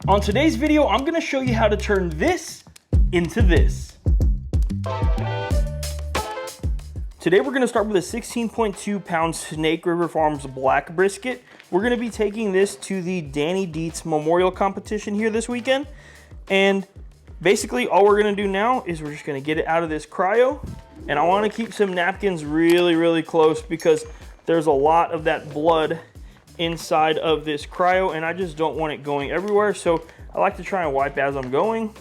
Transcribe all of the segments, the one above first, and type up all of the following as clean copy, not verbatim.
On today's video, I'm gonna show you how to turn this into this. Today we're gonna start with a 16.2 pound Snake River Farms black brisket. We're gonna be taking this to the Danny Dietz Memorial Competition here this weekend. And basically all we're gonna do now is we're just gonna get it out of this cryo. And I wanna keep some napkins really close because there's a lot of that blood inside of this cryo and I just don't want it going everywhere. So I like to try and wipe as I'm going.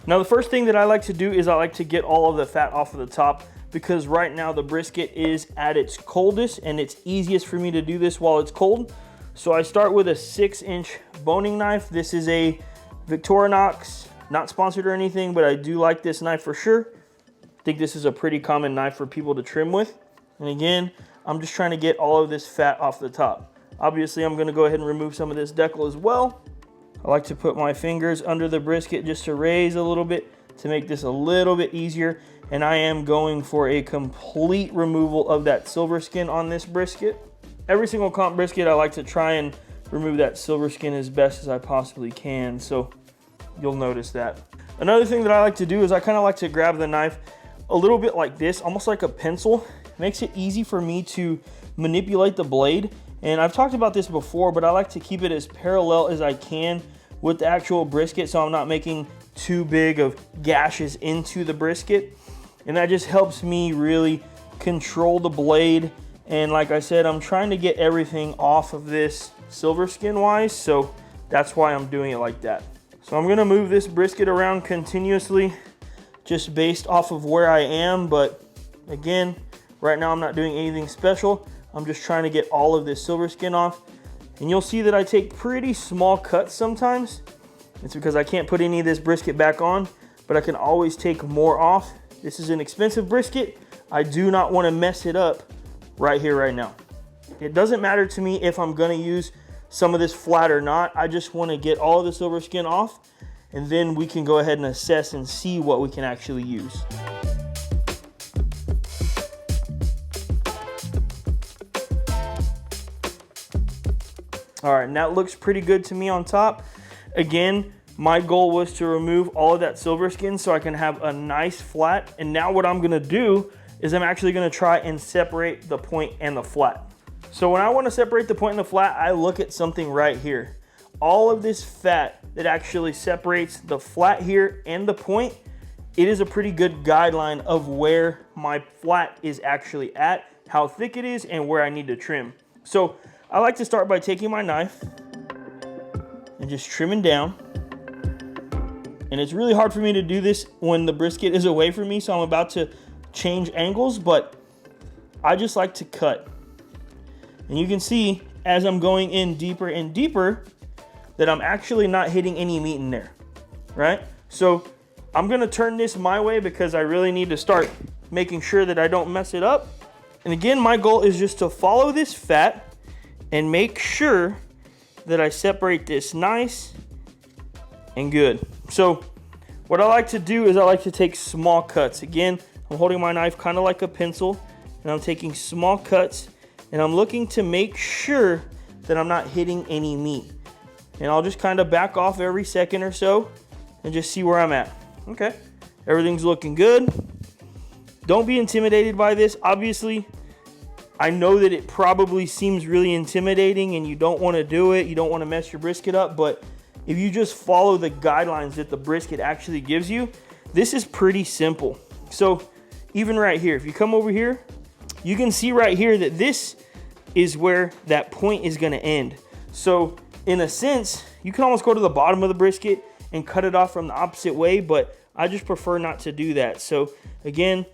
Now the first thing that I like to do is I like to get all of the fat off of the top because right now the brisket is at its coldest and it's easiest for me to do this while it's cold. So I start with a 6-inch boning knife. This is a Victorinox, not sponsored or anything, but I do like this knife for sure. I think this is a pretty common knife for people to trim with. And again, I'm just trying to get all of this fat off the top. Obviously, I'm gonna go ahead and remove some of this decal as well. I like to put my fingers under the brisket just to raise a little bit to make this a little bit easier. And I am going for a complete removal of that silver skin on this brisket. Every single comp brisket, I like to try and remove that silver skin as best as I possibly can. So you'll notice that. Another thing that I like to do is I kind of like to grab the knife a little bit like this, almost like a pencil. It makes it easy for me to manipulate the blade. And I've talked about this before, but I like to keep it as parallel as I can with the actual brisket so I'm not making too big of gashes into the brisket. And that just helps me really control the blade. And like I said, I'm trying to get everything off of this silver skin wise, so that's why I'm doing it like that. So I'm gonna move this brisket around continuously just based off of where I am. But again, right now I'm not doing anything special. I'm just trying to get all of this silver skin off. And you'll see that I take pretty small cuts sometimes. It's because I can't put any of this brisket back on, but I can always take more off. This is an expensive brisket. I do not want to mess it up right here, right now. It doesn't matter to me if I'm gonna use some of this flat or not. I just want to get all of the silver skin off, and then we can go ahead and assess and see what we can actually use. All right, and that looks pretty good to me on top. Again, my goal was to remove all of that silver skin so I can have a nice flat. And now what I'm gonna do is I'm actually gonna try and separate the point and the flat. So when I wanna separate the point and the flat, I look at something right here. All of this fat that actually separates the flat here and the point, it is a pretty good guideline of where my flat is actually at, how thick it is, and where I need to trim. So I like to start by taking my knife and just trimming down. And it's really hard for me to do this when the brisket is away from me, so I'm about to change angles, but I just like to cut. And you can see as I'm going in deeper and deeper that I'm actually not hitting any meat in there, right? So I'm gonna turn this my way because I really need to start making sure that I don't mess it up. And again, my goal is just to follow this fat and make sure that I separate this nice and good. So what I like to do is I like to take small cuts. Again, I'm holding my knife kind of like a pencil and I'm taking small cuts and I'm looking to make sure that I'm not hitting any meat. And I'll just kind of back off every second or so and just see where I'm at. Okay, everything's looking good. Don't be intimidated by this. Obviously, I know that it probably seems really intimidating and you don't want to do it. You don't want to mess your brisket up, but if you just follow the guidelines that the brisket actually gives you, this is pretty simple. So even right here, if you come over here, you can see right here that this is where that point is going to end. So in a sense, you can almost go to the bottom of the brisket and cut it off from the opposite way, but I just prefer not to do that. So again,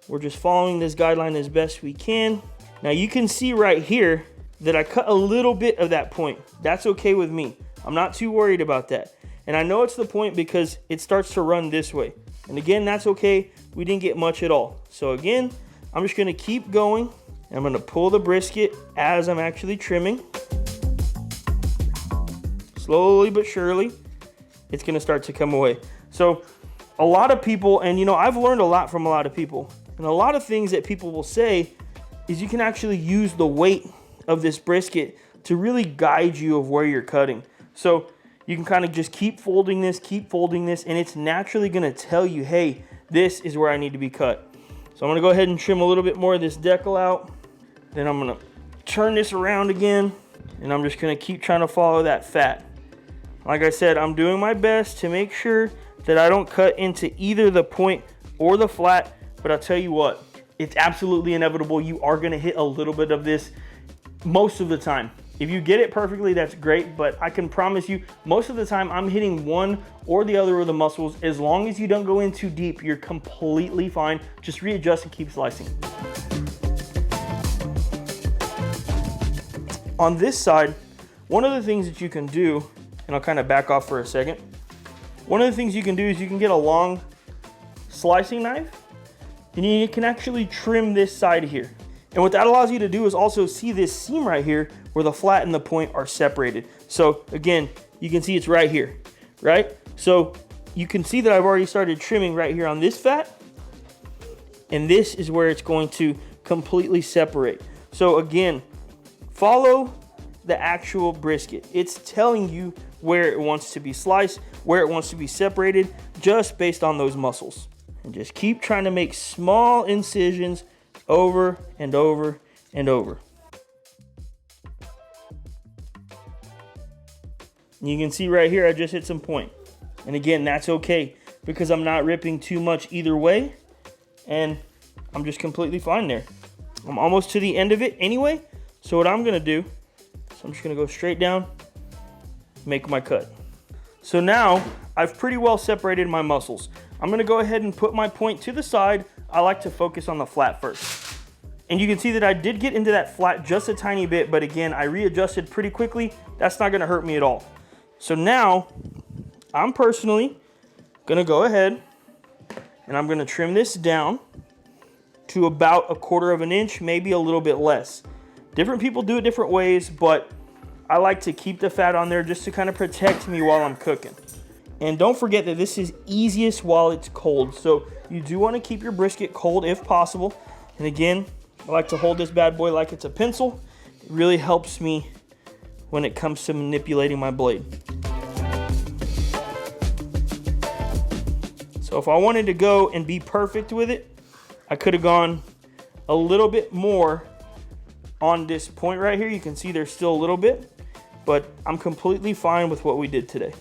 we're just following this guideline as best we can. Now you can see right here that I cut a little bit of that point. That's okay with me. I'm not too worried about that. And I know it's the point because it starts to run this way. And again, that's okay. We didn't get much at all. So again, I'm just gonna keep going. And I'm gonna pull the brisket as I'm actually trimming. Slowly but surely, it's gonna start to come away. So a lot of people, and you know, I've learned a lot from a lot of people. And a lot of things that people will say is you can actually use the weight of this brisket to really guide you of where you're cutting. So you can kind of just keep folding this, and it's naturally gonna tell you, hey, this is where I need to be cut. So I'm gonna go ahead and trim a little bit more of this decal out. Then I'm gonna turn this around again, and I'm just gonna keep trying to follow that fat. Like I said, I'm doing my best to make sure that I don't cut into either the point or the flat, but I'll tell you what, it's absolutely inevitable. You are gonna hit a little bit of this most of the time. If you get it perfectly, that's great, but I can promise you, most of the time I'm hitting one or the other of the muscles. As long as you don't go in too deep, you're completely fine. Just readjust and keep slicing. On this side, one of the things that you can do, and I'll kind of back off for a second. One of the things you can do is you can get a long slicing knife, and you can actually trim this side here. And what that allows you to do is also see this seam right here where the flat and the point are separated. So again, you can see it's right here, right? So you can see that I've already started trimming right here on this fat, and this is where it's going to completely separate. So again, follow the actual brisket. It's telling you where it wants to be sliced, where it wants to be separated, just based on those muscles. And just keep trying to make small incisions over and over and over. You can see right here, I just hit some point. And again, that's okay because I'm not ripping too much either way, and I'm just completely fine there. I'm almost to the end of it anyway, so what I'm gonna do, I'm just gonna go straight down, make my cut. So now I've pretty well separated my muscles. I'm gonna go ahead and put my point to the side. I like to focus on the flat first. And you can see that I did get into that flat just a tiny bit, but again, I readjusted pretty quickly. That's not gonna hurt me at all. So now, I'm personally gonna go ahead and I'm gonna trim this down to about 1/4 inch, maybe a little bit less. Different people do it different ways, but I like to keep the fat on there just to kind of protect me while I'm cooking. And don't forget that this is easiest while it's cold. So you do want to keep your brisket cold if possible. And again, I like to hold this bad boy like it's a pencil. It really helps me when it comes to manipulating my blade. So if I wanted to go and be perfect with it, I could have gone a little bit more on this point right here. You can see there's still a little bit, but I'm completely fine with what we did today.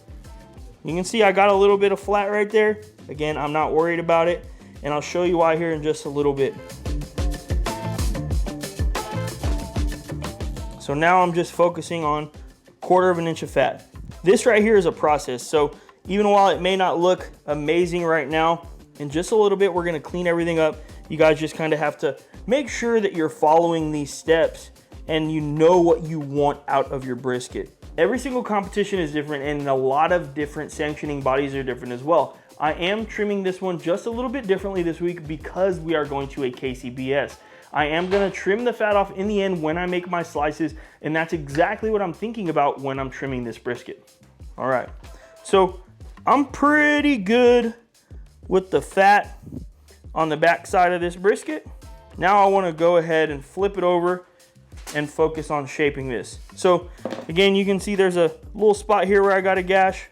You can see I got a little bit of flat right there. Again, I'm not worried about it, and I'll show you why here in just a little bit. So now I'm just focusing on 1/4 inch of fat. This right here is a process, so even while it may not look amazing right now, in just a little bit we're gonna clean everything up. You guys just kind of have to make sure that you're following these steps and you know what you want out of your brisket. Every single competition is different, and a lot of different sanctioning bodies are different as well. I am trimming this one just a little bit differently this week because we are going to a KCBS. I am gonna trim the fat off in the end when I make my slices, and that's exactly what I'm thinking about when I'm trimming this brisket. All right, so I'm pretty good with the fat on the back side of this brisket. Now I wanna go ahead and flip it over and focus on shaping this. So again, you can see there's a little spot here where I got a gash.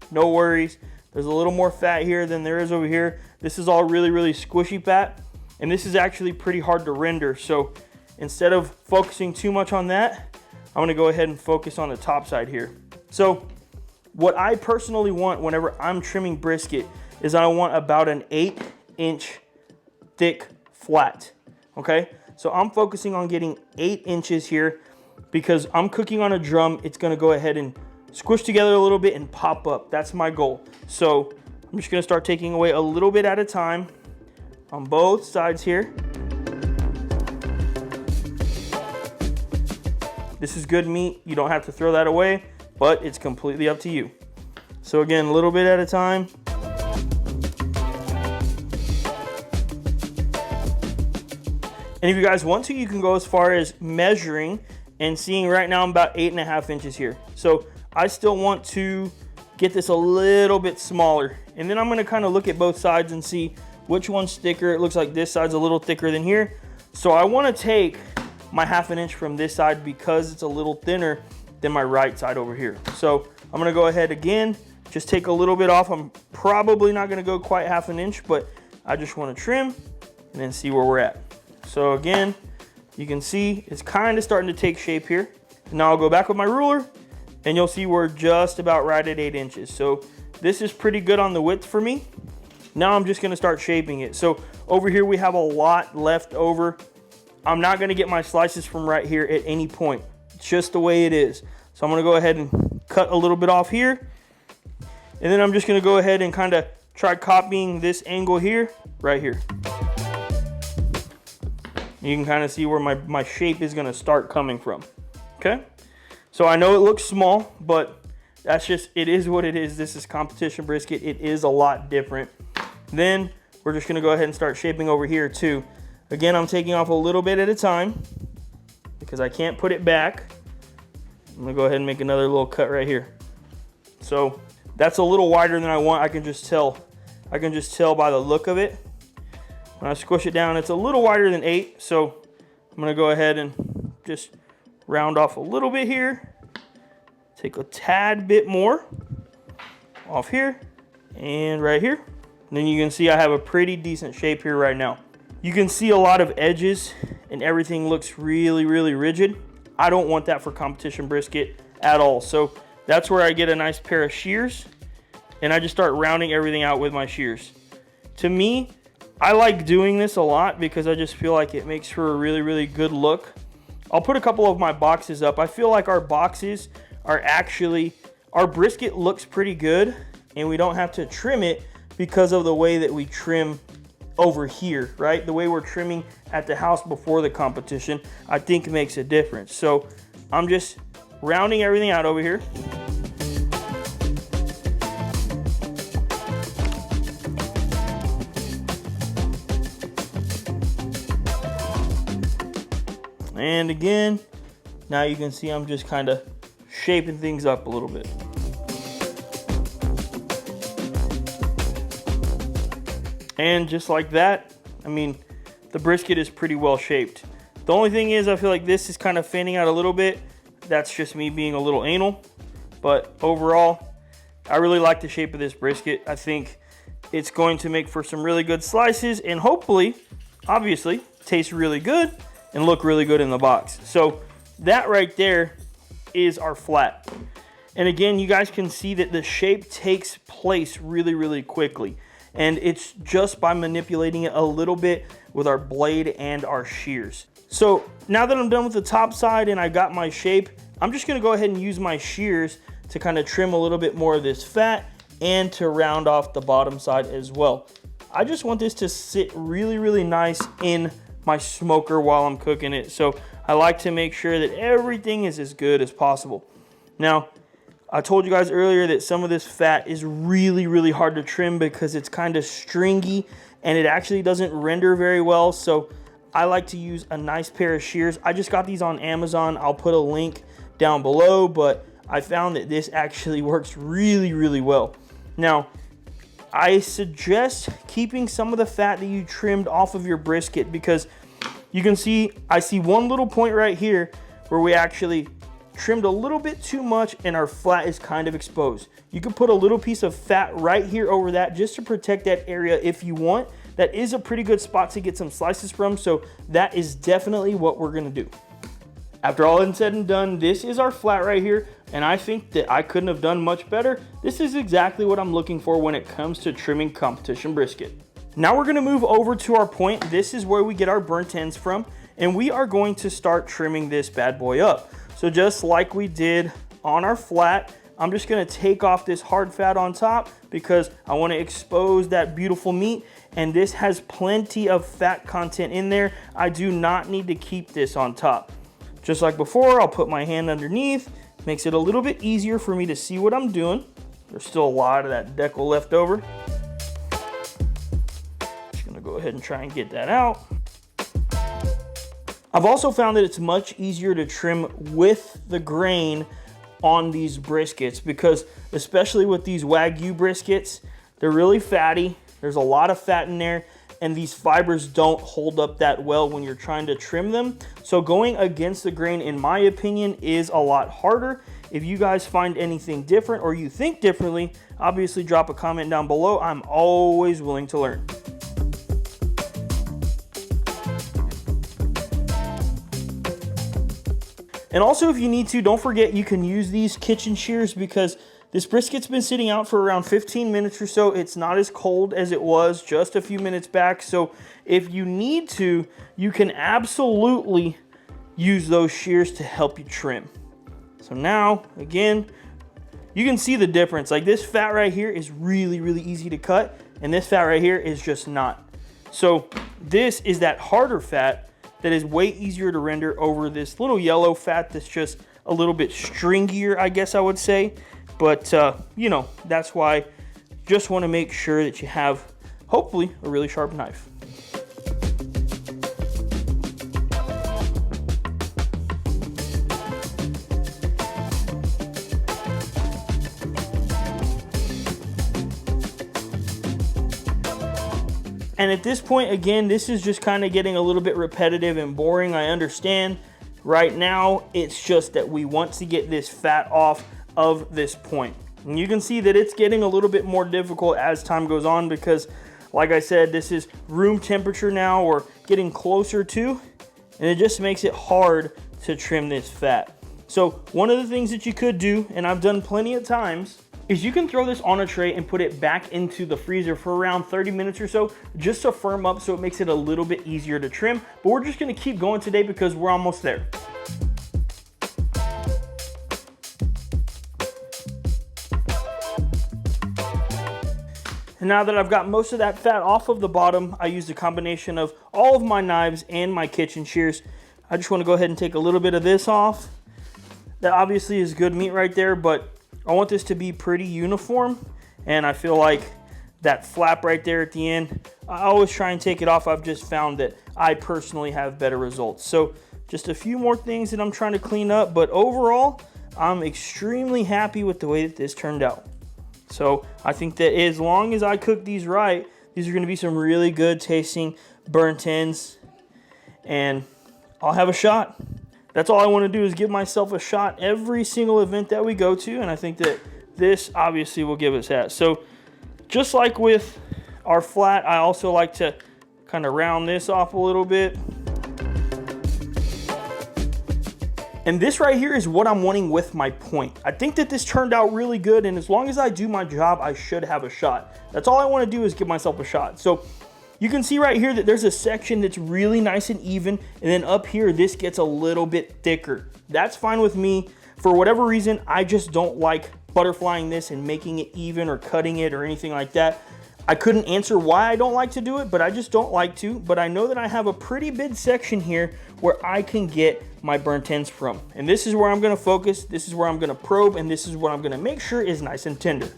No worries. There's a little more fat here than there is over here. This is all really, really squishy fat, and this is actually pretty hard to render. So instead of focusing too much on that, I'm gonna go ahead and focus on the top side here. So what I personally want whenever I'm trimming brisket is I want about an 8-inch thick flat, okay? So I'm focusing on getting 8 inches here because I'm cooking on a drum. It's gonna go ahead and squish together a little bit and pop up. That's my goal. So I'm just gonna start taking away a little bit at a time on both sides here. This is good meat. You don't have to throw that away, but it's completely up to you. So again, a little bit at a time. And if you guys want to, you can go as far as measuring and seeing right now I'm about 8.5 inches here. So I still want to get this a little bit smaller. And then I'm gonna kind of look at both sides and see which one's thicker. It looks like this side's a little thicker than here. So I wanna take my 1/2 inch from this side because it's a little thinner than my right side over here. So I'm gonna go ahead again, just take a little bit off. I'm probably not gonna go quite 1/2 inch, but I just wanna trim and then see where we're at. So again, you can see it's kind of starting to take shape here. Now I'll go back with my ruler and you'll see we're just about right at 8 inches. So this is pretty good on the width for me. Now I'm just gonna start shaping it. So over here we have a lot left over. I'm not gonna get my slices from right here at any point. It's just the way it is. So I'm gonna go ahead and cut a little bit off here. And then I'm just gonna go ahead and kind of try copying this angle here, right here. You can kind of see where my shape is gonna start coming from, okay? So I know it looks small, but that's just, it is what it is. This is competition brisket. It is a lot different. Then we're just gonna go ahead and start shaping over here too. Again, I'm taking off a little bit at a time because I can't put it back. I'm gonna go ahead and make another little cut right here. So that's a little wider than I want. I can just tell by the look of it. When I squish it down, it's a little wider than 8. So I'm gonna go ahead and just round off a little bit here. Take a tad bit more off here and right here. And then you can see I have a pretty decent shape here right now. You can see a lot of edges and everything looks really, really rigid. I don't want that for competition brisket at all. So that's where I get a nice pair of shears and I just start rounding everything out with my shears. To me, I like doing this a lot because I just feel like it makes for a really, really good look. I'll put a couple of my boxes up. I feel like our boxes are actually, our brisket looks pretty good and we don't have to trim it because of the way that we trim over here, right? The way we're trimming at the house before the competition, I think makes a difference. So I'm just rounding everything out over here. And again, now you can see I'm just kind of shaping things up a little bit. And just like that, I mean, the brisket is pretty well shaped. The only thing is I feel like this is kind of fanning out a little bit. That's just me being a little anal. But overall, I really like the shape of this brisket. I think it's going to make for some really good slices and hopefully, obviously, taste really good and look really good in the box. So that right there is our flat. And again, you guys can see that the shape takes place really, really quickly. And it's just by manipulating it a little bit with our blade and our shears. So now that I'm done with the top side and I got my shape, I'm just gonna go ahead and use my shears to kind of trim a little bit more of this fat and to round off the bottom side as well. I just want this to sit really, really nice in my smoker while I'm cooking it. So I like to make sure that everything is as good as possible. Now, I told you guys earlier that some of this fat is really, really hard to trim because it's kind of stringy and it actually doesn't render very well. So I like to use a nice pair of shears. I just got these on Amazon. I'll put a link down below, but I found that this actually works really, really well. Now, I suggest keeping some of the fat that you trimmed off of your brisket because you can see, I see one little point right here where we actually trimmed a little bit too much and our flat is kind of exposed. You can put a little piece of fat right here over that just to protect that area if you want. That is a pretty good spot to get some slices from, so that is definitely what we're gonna do. After all is said and done, this is our flat right here, and I think that I couldn't have done much better. This is exactly what I'm looking for when it comes to trimming competition brisket. Now we're gonna move over to our point. This is where we get our burnt ends from, and we are going to start trimming this bad boy up. So just like we did on our flat, I'm just gonna take off this hard fat on top because I wanna expose that beautiful meat, and this has plenty of fat content in there. I do not need to keep this on top. Just like before, I'll put my hand underneath, makes it a little bit easier for me to see what I'm doing. There's still a lot of that decal left over. Just gonna go ahead and try and get that out. I've also found that it's much easier to trim with the grain on these briskets because especially with these Wagyu briskets, they're really fatty. There's a lot of fat in there and these fibers don't hold up that well when you're trying to trim them. So going against the grain, in my opinion, is a lot harder If you guys find anything different or you think differently, obviously drop a comment down below. I'm always willing to learn. And also, if you need to, don't forget you can use these kitchen shears because this brisket's been sitting out for around 15 minutes or so. It's not as cold as it was just a few minutes back. So if you need to, you can absolutely use those shears to help you trim. So now, again, you can see the difference. Like this fat right here is really, really easy to cut, and this fat right here is just not. So this is that harder fat that is way easier to render over this little yellow fat that's just a little bit stringier, I guess I would say. But, you know, that's why just want to make sure that you have, hopefully, a really sharp knife. And at this point, again, this is just kind of getting a little bit repetitive and boring. I understand. Right now, it's just that we want to get this fat off of this point. And you can see that it's getting a little bit more difficult as time goes on because, like I said, this is room temperature now or getting closer to, and it just makes it hard to trim this fat. So one of the things that you could do, and I've done plenty of times, is you can throw this on a tray and put it back into the freezer for around 30 minutes or so just to firm up so it makes it a little bit easier to trim. But we're just gonna keep going today because we're almost there. And now that I've got most of that fat off of the bottom, I used a combination of all of my knives and my kitchen shears. I just wanna go ahead and take a little bit of this off. That obviously is good meat right there, but I want this to be pretty uniform, and I feel like that flap right there at the end, I always try and take it off. I've just found that I personally have better results. So just a few more things that I'm trying to clean up, but overall, I'm extremely happy with the way that this turned out. So I think that as long as I cook these right, these are gonna be some really good tasting burnt ends, and I'll have a shot. That's all I want to do is give myself a shot every single event that we go to, and I think that this obviously will give us that. So just like with our flat, I also like to kind of round this off a little bit. And this right here is what I'm wanting with my point. I think that this turned out really good, and as long as I do my job, I should have a shot. That's all I want to do is give myself a shot. So you can see right here that there's a section that's really nice and even, and then up here, this gets a little bit thicker. That's fine with me. For whatever reason, I just don't like butterflying this and making it even or cutting it or anything like that. I couldn't answer why I don't like to do it, but I just don't like to. But I know that I have a pretty big section here where I can get my burnt ends from. And this is where I'm gonna focus, this is where I'm gonna probe, and this is what I'm gonna make sure is nice and tender.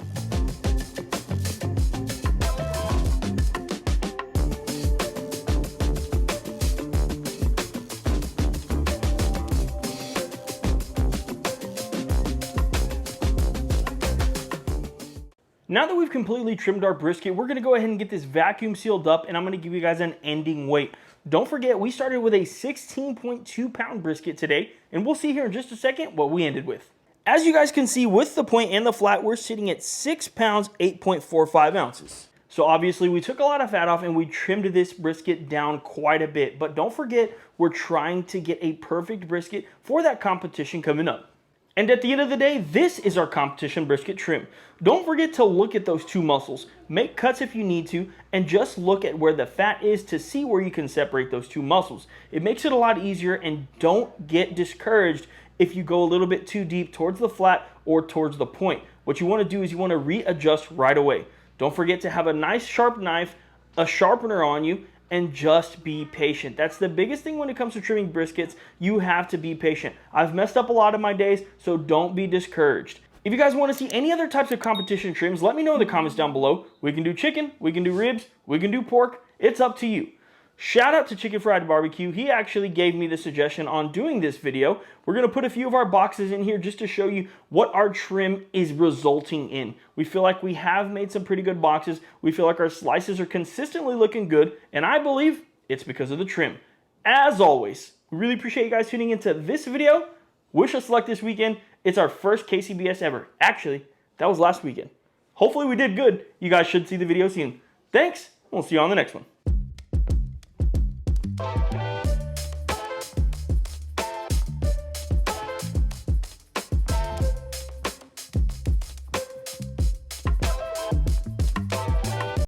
Now that we've completely trimmed our brisket, we're gonna go ahead and get this vacuum sealed up, and I'm gonna give you guys an ending weight. Don't forget, we started with a 16.2 pound brisket today, and we'll see here in just a second what we ended with. As you guys can see, with the point and the flat, we're sitting at 6 pounds, 8.45 ounces. So obviously we took a lot of fat off and we trimmed this brisket down quite a bit, but don't forget, we're trying to get a perfect brisket for that competition coming up. And at the end of the day, this is our competition brisket trim. Don't forget to look at those two muscles. Make cuts if you need to, and just look at where the fat is to see where you can separate those two muscles. It makes it a lot easier, and don't get discouraged if you go a little bit too deep towards the flat or towards the point. What you want to do is you want to readjust right away. Don't forget to have a nice sharp knife, a sharpener on you, and just be patient. That's the biggest thing when it comes to trimming briskets. You have to be patient. I've messed up a lot of my days, so don't be discouraged. If you guys want to see any other types of competition trims, let me know in the comments down below. We can do chicken, we can do ribs, we can do pork. It's up to you. Shout out to Chicken Fried Barbecue. He actually gave me the suggestion on doing this video. We're gonna put a few of our boxes in here just to show you what our trim is resulting in. We feel like we have made some pretty good boxes. We feel like our slices are consistently looking good, and I believe it's because of the trim. As always, we really appreciate you guys tuning into this video. Wish us luck this weekend, It's our first KCBS ever. Actually, that was last weekend. Hopefully we did good. You guys should see the video soon. Thanks. We'll see you on the next one.